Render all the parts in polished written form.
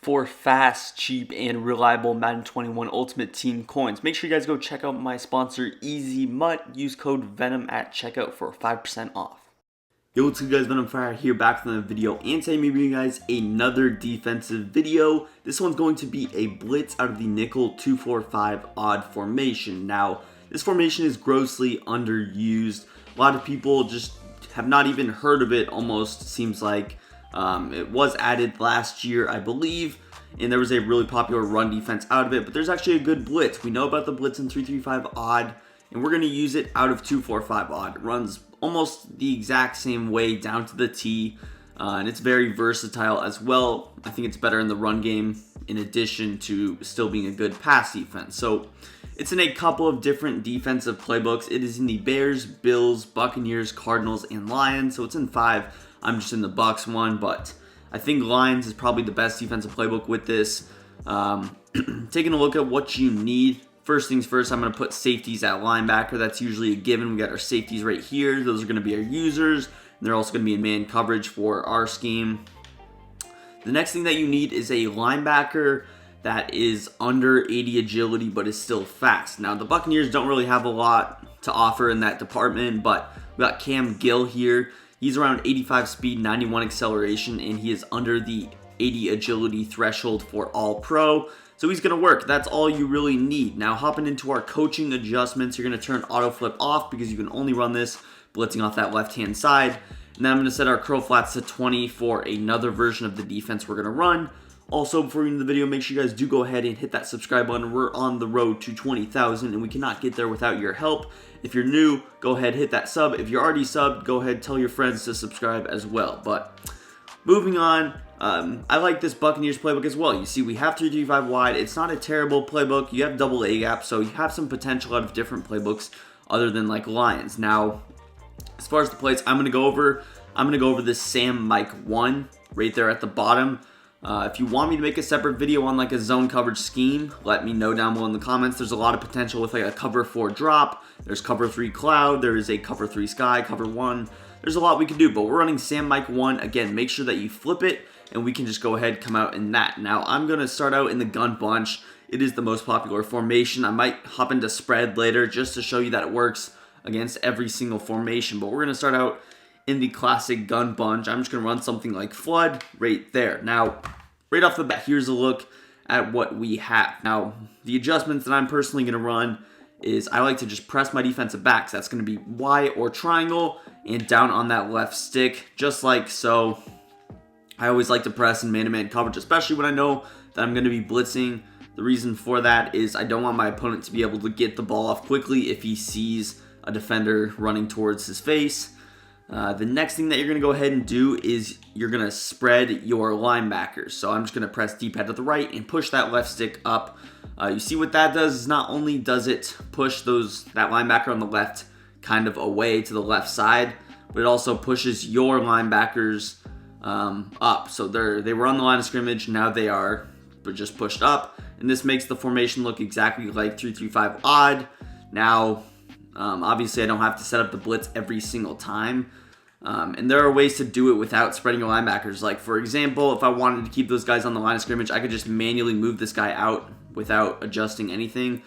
for fast, cheap, and reliable Madden 21 Ultimate Team coins. Make sure you guys go check out my sponsor, Easy Mutt. Use code VENM at checkout for 5% off. Yo, what's good guys, Venom Fire here, back from the video, and today I'm bringing you guys another defensive video. This one's going to be a blitz out of the nickel 2-4-5 odd formation. Now, this formation is grossly underused. A lot of people just have not even heard of it, almost seems like. It was added last year, I believe, and there was a really popular run defense out of it, but there's actually a good blitz. We know about the blitz in 3-3-5 odd, and we're going to use it out of 2-4-5 odd. It runs almost the exact same way down to the T, and it's very versatile as well. I think it's better in the run game in addition to still being a good pass defense. So it's in a couple of different defensive playbooks. It is in the Bears, Bills, Buccaneers, Cardinals, and Lions, so it's in 5. I'm just in the Bucs one, but I think Lions is probably the best defensive playbook with this. Taking a look at what you need. First things first, I'm going to put safeties at linebacker. That's usually a given. We got our safeties right here. Those are going to be our users. And they're also going to be in man coverage for our scheme. The next thing that you need is a linebacker that is under 80 agility but is still fast. Now, the Buccaneers don't really have a lot to offer in that department, but we got Cam Gill here. He's around 85 speed, 91 acceleration, and he is under the 80 agility threshold for all pro. So he's going to work. That's all you really need. Now hopping into our coaching adjustments, you're going to turn auto flip off because you can only run this blitzing off that left-hand side. And then I'm going to set our curl flats to 20 for another version of the defense we're going to run. Also, before we end the video, make sure you guys do go ahead and hit that subscribe button. We're on the road to 20,000, and we cannot get there without your help. If you're new, go ahead, hit that sub. If you're already subbed, go ahead, tell your friends to subscribe as well. But moving on, I like this Buccaneers playbook as well. You see, we have 3-3-5 wide. It's not a terrible playbook. You have double A gap, so you have some potential out of different playbooks other than like Lions. Now, as far as the plays, I'm gonna go over this Sam Mike 1 right there at the bottom. If you want me to make a separate video on like a zone coverage scheme, let me know down below in the comments. There's a lot of potential with like a cover 4 drop. There's cover 3 cloud. There is a cover 3 sky, cover 1. There's a lot we can do, but we're running Sam Mike 1. Again, make sure that you flip it, and we can just go ahead, come out in that. Now, I'm going to start out in the gun bunch. It is the most popular formation. I might hop into spread later just to show you that it works against every single formation, but we're going to start out in the classic gun bunch. I'm just going to run something like flood right there. Now, right off the bat, here's a look at what we have. Now, the adjustments that I'm personally going to run is I like to just press my defensive backs. That's going to be Y or triangle and down on that left stick, just like so. I always like to press in man-to-man coverage, especially when I know that I'm going to be blitzing. The reason for that is I don't want my opponent to be able to get the ball off quickly if he sees a defender running towards his face. The next thing that you're going to go ahead and do is you're going to spread your linebackers. So I'm just going to press D-pad to the right and push that left stick up. You see what that does is not only does it push that linebacker on the left kind of away to the left side, but it also pushes your linebackers up. So they were on the line of scrimmage, now they are just pushed up, and this makes the formation look exactly like 3-3-5 odd. Now, obviously I don't have to set up the blitz every single time, and there are ways to do it without spreading your linebackers. Like, for example, if I wanted to keep those guys on the line of scrimmage, I could just manually move this guy out without adjusting anything,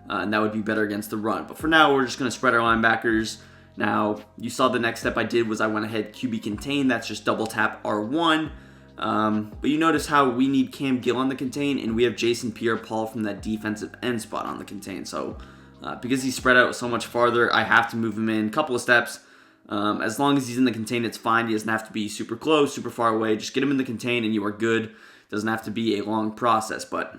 and that would be better against the run. But for now, we're just going to spread our linebackers. Now, you saw the next step I did was I went ahead QB contain. That's just double tap R1. But you notice how we need Cam Gill on the contain, and we have Jason Pierre-Paul from that defensive end spot on the contain. So because he's spread out so much farther, I have to move him in a couple of steps. As long as he's in the contain, it's fine. He doesn't have to be super close, super far away. Just get him in the contain and you are good. It doesn't have to be a long process, but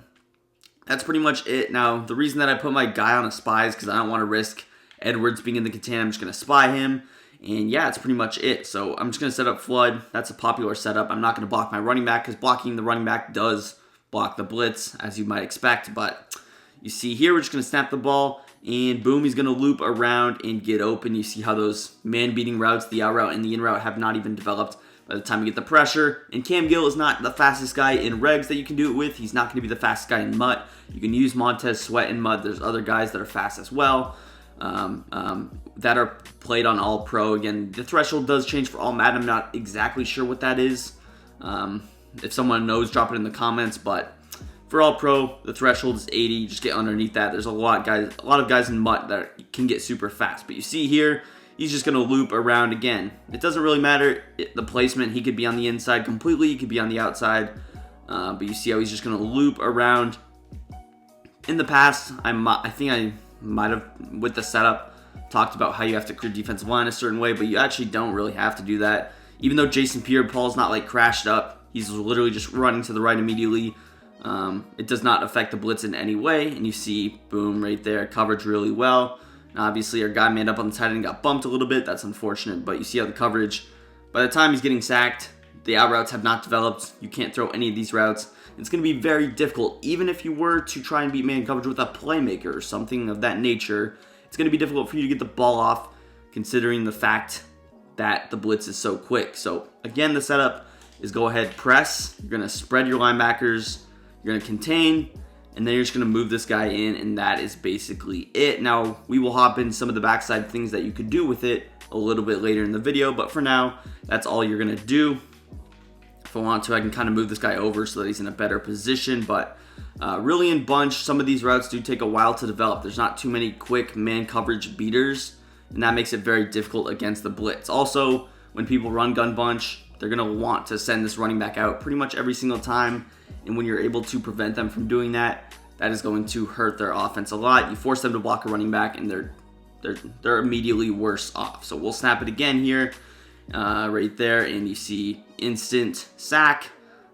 that's pretty much it. Now, the reason that I put my guy on a spy is because I don't want to risk Edwards being in the contain. I'm just going to spy him. And yeah, that's pretty much it. So I'm just going to set up flood. That's a popular setup. I'm not going to block my running back because blocking the running back does block the blitz, as you might expect. But you see here, we're just going to snap the ball. And boom, he's going to loop around and get open. You see how those man-beating routes, the out route and the in route, have not even developed by the time you get the pressure. And Cam Gill is not the fastest guy in regs that you can do it with. He's not going to be the fastest guy in MUT. You can use Montez Sweat in MUT. There's other guys that are fast as well. That are played on all pro. Again, the threshold does change for all Madden. I'm not exactly sure what that is. if someone knows, drop it in the comments. But for all pro, the threshold is 80. You just get underneath that. There's a lot of guys in MUT that can get super fast. But you see here, he's just going to loop around again. It doesn't really matter the placement. He could be on the inside completely. He could be on the outside. But you see how he's just going to loop around. In the past, I think I might have, with the setup, talked about how you have to clear defensive line a certain way, but you actually don't really have to do that. Even though Jason Pierre-Paul's not like crashed up, he's literally just running to the right immediately. It does not affect the blitz in any way, and you see, boom, right there, coverage really well. Now, obviously, our guy manned up on the tight end got bumped a little bit. That's unfortunate, but you see how the coverage, by the time he's getting sacked, the out routes have not developed. You can't throw any of these routes. It's going to be very difficult, even if you were to try and beat man coverage with a playmaker or something of that nature. It's going to be difficult for you to get the ball off, considering the fact that the blitz is so quick. So again, the setup is go ahead, press. You're going to spread your linebackers. You're going to contain, and then you're just going to move this guy in, and that is basically it. Now, we will hop in some of the backside things that you could do with it a little bit later in the video, but for now, that's all you're going to do. If I want to, I can kind of move this guy over so that he's in a better position, but really in bunch, some of these routes do take a while to develop. There's not too many quick man coverage beaters, and that makes it very difficult against the blitz. Also, when people run gun bunch, they're going to want to send this running back out pretty much every single time, and when you're able to prevent them from doing that, that is going to hurt their offense a lot. You force them to block a running back, and they're immediately worse off. So we'll snap it again here. Right there, and you see instant sack.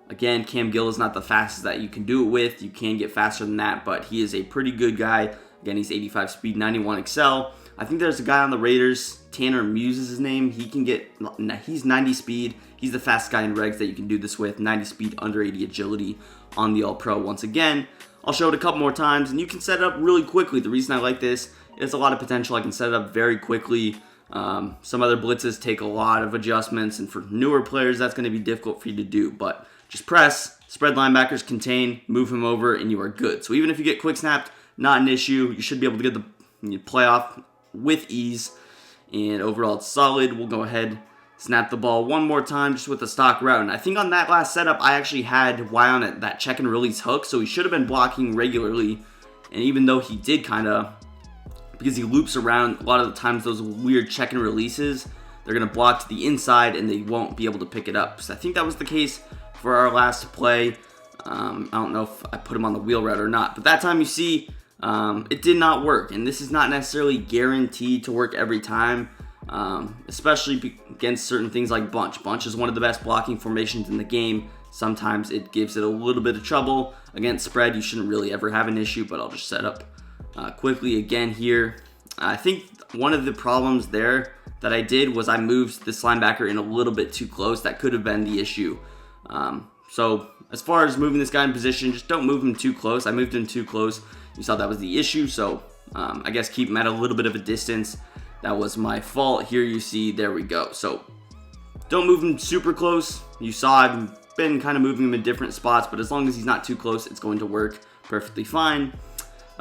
Again, Cam Gill is not the fastest that you can do it with. You can get faster than that, but he is a pretty good guy. Again, he's 85 speed, 91 excel. I think there's a guy on the Raiders, Tanner Muse is his name. He's 90 speed. He's the fastest guy in regs that you can do this with. 90 speed, under 80 agility on the All-Pro. Once again, I'll show it a couple more times, and you can set it up really quickly. The reason I like this, it's a lot of potential. I can set it up very quickly. Some other blitzes take a lot of adjustments, and for newer players, that's going to be difficult for you to do. But just press, spread linebackers, contain, move him over, and you are good. So even if you get quick snapped, not an issue. You should be able to get the playoff with ease, and overall it's solid. We'll go ahead, snap the ball one more time just with the stock route. And I think on that last setup, I actually had Y on it, that check and release hook, so he should have been blocking regularly. And even though he did kind of, because he loops around, a lot of the times those weird check and releases, they're going to block to the inside and they won't be able to pick it up. So I think that was the case for our last play. I don't know if I put him on the wheel route or not, but that time you see it did not work, and this is not necessarily guaranteed to work every time, especially against certain things like bunch. Bunch is one of the best blocking formations in the game. Sometimes it gives it a little bit of trouble. Against spread, you shouldn't really ever have an issue, but I'll just set up quickly again here. I think one of the problems there that I did was I moved this linebacker in a little bit too close. That could have been the issue. So as far as moving this guy in position, just don't move him too close. I moved him too close. You saw that was the issue. So I guess keep him at a little bit of a distance. That was my fault. Here you see, there we go. So don't move him super close. You saw I've been kind of moving him in different spots, but as long as he's not too close, it's going to work perfectly fine.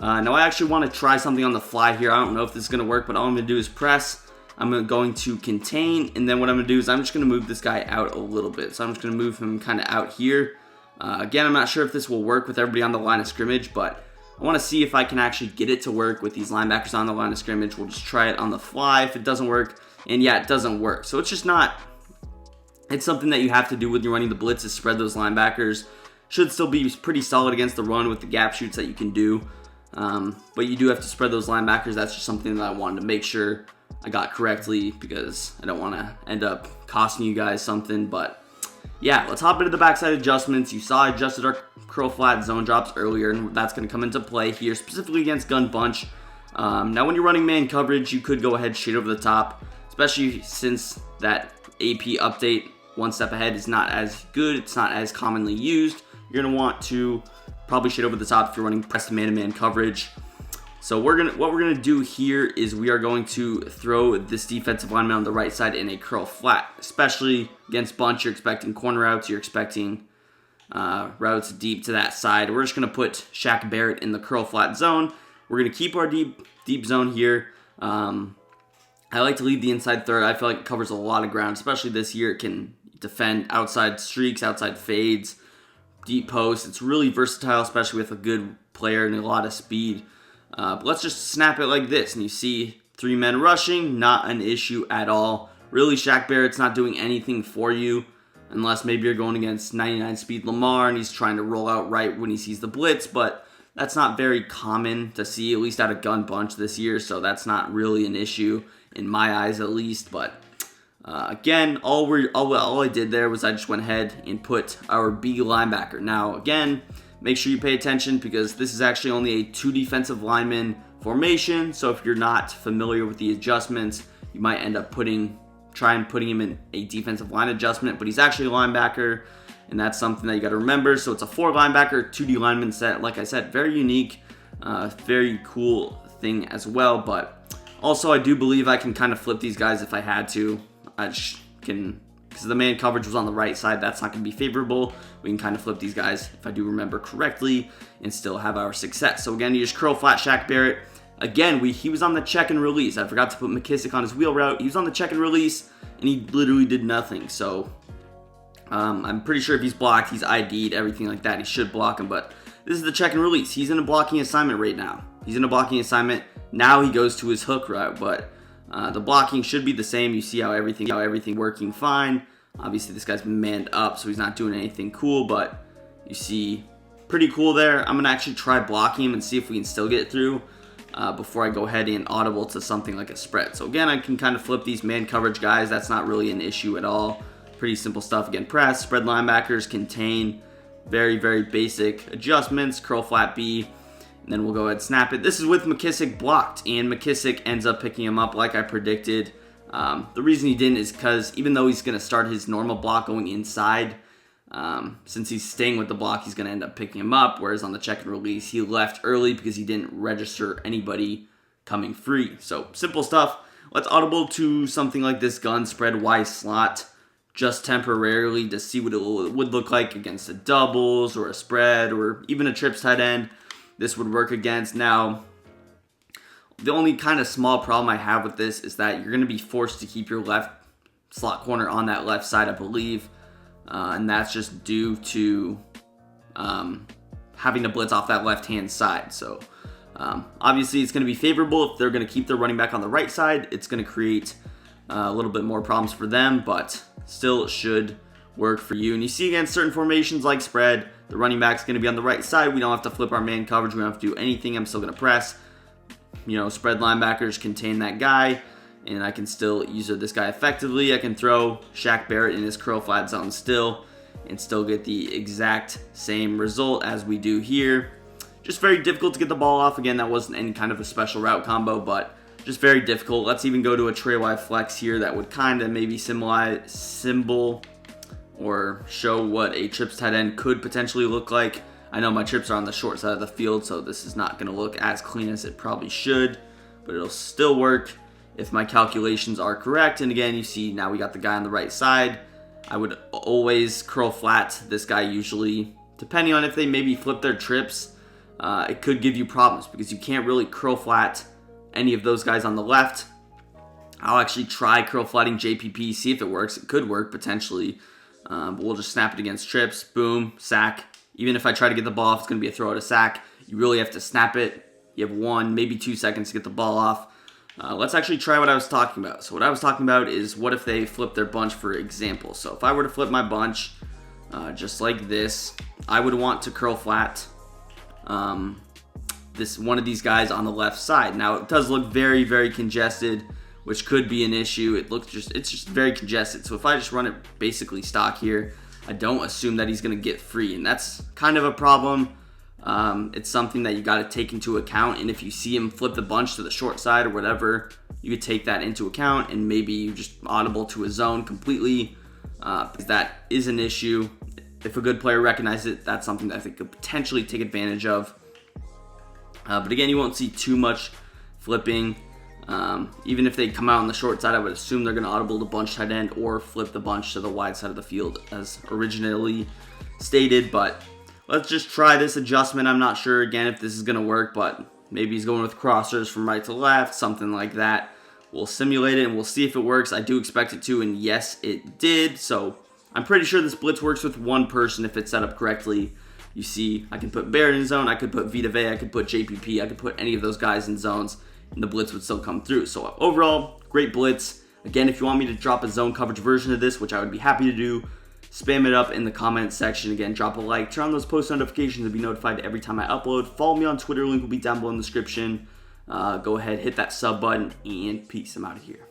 Now I actually want to try something on the fly here. I don't know if this is going to work, but all I'm going to do is press. I'm going to contain, and then what I'm going to do is I'm just going to move this guy out a little bit. So I'm just going to move him kind of out here. Again, I'm not sure if this will work with everybody on the line of scrimmage, but I want to see if I can actually get it to work with these linebackers on the line of scrimmage. We'll just try it on the fly if it doesn't work. And yeah, it doesn't work. So it's just not, it's something that you have to do when you're running the blitz is spread those linebackers. Should still be pretty solid against the run with the gap shoots that you can do. But you do have to spread those linebackers. That's just something that I wanted to make sure I got correctly because I don't want to end up costing you guys something. But yeah, let's hop into the backside adjustments. You saw I adjusted our curl flat zone drops earlier, and that's going to come into play here, specifically against gun bunch. Now when you're running man coverage, you could go ahead shade over the top, especially since that AP update one step ahead is not as good. It's not as commonly used. You're going to want to probably shade over the top if you're running press man-to-man coverage. So what we're gonna do here is we are going to throw this defensive lineman on the right side in a curl flat, especially against bunch. You're expecting corner routes. You're expecting routes deep to that side. We're just gonna put Shaq Barrett in the curl flat zone. We're gonna keep our deep zone here. I like to leave the inside third. I feel like it covers a lot of ground, especially this year. It defend outside streaks, outside fades, deep posts. It's really versatile, especially with a good player and a lot of speed. But let's just snap it like this, and you see 3 men rushing, not an issue at all. Really, Shaq Barrett's not doing anything for you, unless maybe you're going against 99 speed Lamar and he's trying to roll out right when he sees the blitz, but that's not very common to see, at least out of gun bunch this year, so that's not really an issue in my eyes at least. But again, all I did there was I just went ahead and put our B linebacker. Now again, make sure you pay attention because this is actually only a 2 defensive lineman formation, so if you're not familiar with the adjustments, you might end up putting him in a defensive line adjustment, but he's actually a linebacker, and that's something that you got to remember. So it's a 4 linebacker, 2D lineman set. Like I said, very unique, very cool thing as well. But also, I do believe I can kind of flip these guys if I had to. I just can, because the man coverage was on the right side. That's not going to be favorable. We can kind of flip these guys, if I do remember correctly, and still have our success. So again, you just curl flat Shaq Barrett. Again, he was on the check and release. I forgot to put McKissick on his wheel route. He was on the check and release, and he literally did nothing. So I'm pretty sure if he's blocked, he's ID'd, everything like that. He should block him, but this is the check and release. He's in a blocking assignment right now. He's in a blocking assignment. Now he goes to his hook route, but the blocking should be the same. You see how everything working fine. Obviously, this guy's been manned up, so he's not doing anything cool, but you see pretty cool there. I'm going to actually try blocking him and see if we can still get it through. Before I go ahead and audible to something like a spread. So again, I can kind of flip these man coverage guys. That's not really an issue at all. Pretty simple stuff. Again, press, spread linebackers, contain, very, very basic adjustments, curl flat B, and then we'll go ahead and snap it. This is with McKissick blocked, and McKissick ends up picking him up like I predicted. The reason he didn't is because even though he's going to start his normal block going inside, since he's staying with the block, he's going to end up picking him up, whereas on the check and release, he left early because he didn't register anybody coming free. So, simple stuff. Let's audible to something like this gun spread Y slot just temporarily to see what it would look like against a doubles or a spread or even a trips tight end. This would work against. Now, the only kind of small problem I have with this is that you're going to be forced to keep your left slot corner on that left side, I believe. And that's just due to having to blitz off that left-hand side. So obviously it's going to be favorable if they're going to keep their running back on the right side. It's going to create a little bit more problems for them, but still should work for you. And you see against certain formations like spread, the running back's going to be on the right side. We don't have to flip our man coverage. We don't have to do anything. I'm still going to press. Spread linebackers contain that guy, and I can still use this guy effectively. I can throw Shaq Barrett in his curl flat zone still and still get the exact same result as we do here. Just very difficult to get the ball off. Again, that wasn't any kind of a special route combo, but just very difficult. Let's even go to a tray wide flex here that would kind of maybe symbol or show what a trips tight end could potentially look like. I know my trips are on the short side of the field, so this is not going to look as clean as it probably should, but it'll still work if my calculations are correct. And again, you see now we got the guy on the right side. I would always curl flat this guy usually, depending on if they maybe flip their trips. It could give you problems because you can't really curl flat any of those guys on the left. I'll actually try curl flatting JPP, see if it works. It could work potentially, but we'll just snap it against trips. Boom, sack. Even if I try to get the ball off, it's going to be a throw at a sack. You really have to snap it. You have 1, maybe 2 seconds to get the ball off. Let's actually try what I was talking about. So what I was talking about is what if they flip their bunch, for example. So if I were to flip my bunch just like this, I would want to curl flat one of these guys on the left side. Now it does look very, very congested, which could be an issue. It's just very congested. So if I just run it basically stock here, I don't assume that he's going to get free, and that's kind of a problem. It's something that you got to take into account, and if you see him flip the bunch to the short side or whatever, you could take that into account, and maybe you just audible to a zone completely, because that is an issue. If a good player recognizes it, that's something that I think could potentially take advantage of. But again, you won't see too much flipping. Even if they come out on the short side, I would assume they're going to audible the bunch tight end or flip the bunch to the wide side of the field as originally stated. But let's just try this adjustment. I'm not sure, again, if this is going to work, but maybe he's going with crossers from right to left, something like that. We'll simulate it and we'll see if it works. I do expect it to, and yes, it did. So I'm pretty sure this blitz works with one person if it's set up correctly. You see, I can put Barrett in zone, I could put Vita Vea, I could put JPP, I could put any of those guys in zones, and the blitz would still come through. So overall, great blitz. Again, if you want me to drop a zone coverage version of this, which I would be happy to do, spam it up in the comment section. Again, drop a like, turn on those post notifications to be notified every time I upload. Follow me on Twitter, link will be down below in the description. Go ahead, hit that sub button, and peace. I'm out of here.